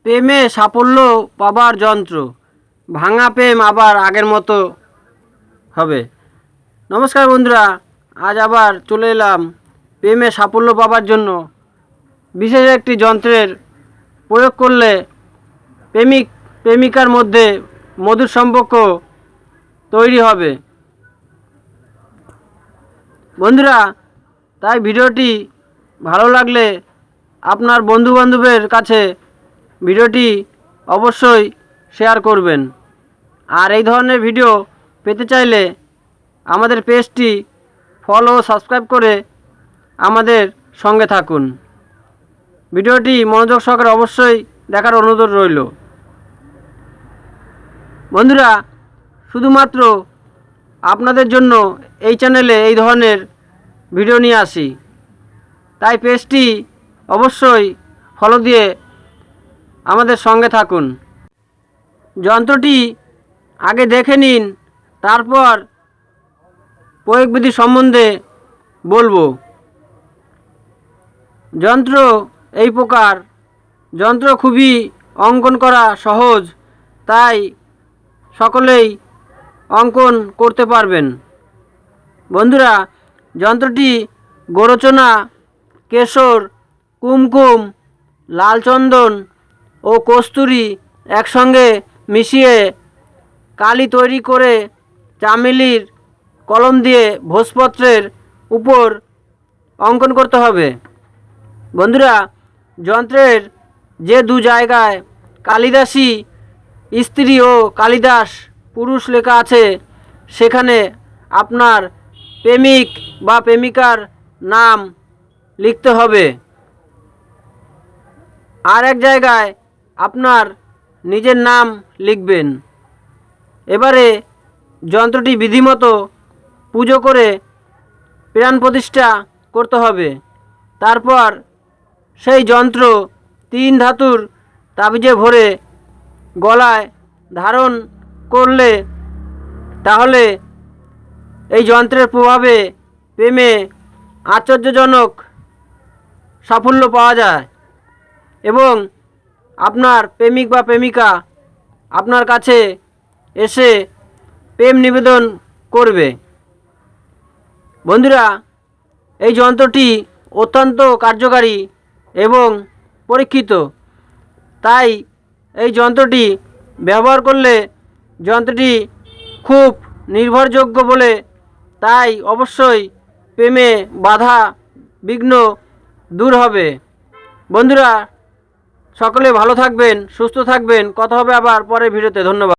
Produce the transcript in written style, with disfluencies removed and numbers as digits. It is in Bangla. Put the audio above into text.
প্রেমে সাফল্য পাবার যন্ত্র, ভাঙা প্রেম আবার আগের মতো হবে। নমস্কার বন্ধুরা, আজ আবার চলে এলাম প্রেমে সাফল্য পাবার জন্য বিশেষ একটি যন্ত্রের প্রয়োগ করলে প্রেমিক প্রেমিকার মধ্যে মধুর সম্পর্ক তৈরি হবে। বন্ধুরা, তাই ভিডিওটি ভালো লাগলে আপনার বন্ধুবান্ধবের কাছে ভিডিওটি অবশ্যই শেয়ার করবেন। আর এই ধরনের ভিডিও পেতে চাইলে আমাদের পেজটি ফলো ও সাবস্ক্রাইব করে আমাদের সঙ্গে থাকুন। ভিডিওটি মনোযোগ সহকারে অবশ্যই দেখার অনুরোধ রইল। বন্ধুরা, শুধুমাত্র আপনাদের জন্য এই চ্যানেলে এই ধরনের ভিডিও নিয়ে আসি, তাই পেজটি অবশ্যই ফলো দিয়ে আমাদের সঙ্গে থাকুন। যন্ত্রটি আগে দেখে নিন, তারপর প্রয়োগবিধি সম্বন্ধে বলবো। যন্ত্র এই প্রকার। যন্ত্র খুবই অঙ্কন করা সহজ, তাই সকলেই অঙ্কন করতে পারবেন। বন্ধুরা, যন্ত্রটি গোরচনা, কেশর, কুমকুম, লাল চন্দন ও কস্তুরী একসঙ্গে মিশিয়ে কালি তৈরি করে চামেলির কলম দিয়ে ভোজপত্রের উপর অঙ্কন করতে হবে। বন্ধুরা, যন্ত্রের যে দু জায়গায় কালিদাসী স্ত্রী ও কালিদাস পুরুষ লেখা আছে, সেখানে আপনার প্রেমিক বা প্রেমিকার নাম লিখতে হবে। আর এক জায়গায় আপনার নিজের নাম লিখবেন। এবারে যন্ত্রটি বিধিমতো পুজো করে প্রাণ প্রতিষ্ঠা করতে হবে। তারপর সেই যন্ত্র 3 ধাতুর তাবিজে ভরে গলায় ধারণ করলে তাহলে এই যন্ত্রের প্রভাবে প্রেমে আশ্চর্যজনক সাফল্য পাওয়া যায় এবং আপনার প্রেমিক বা প্রেমিকা আপনার কাছে এসে প্রেম নিবেদন করবে। বন্ধুরা, এই যন্ত্রটি অত্যন্ত কার্যকারী এবং পরীক্ষিত, তাই এই যন্ত্রটি ব্যবহার করলে যন্ত্রটি খুব নির্ভরযোগ্য বলে, তাই অবশ্যই প্রেমে বাধা বিঘ্ন দূর হবে। বন্ধুরা, সকলে ভালো থাকবেন, সুস্থ থাকবেন। কথা হবে আবার পরের ভিডিওতে। ধন্যবাদ।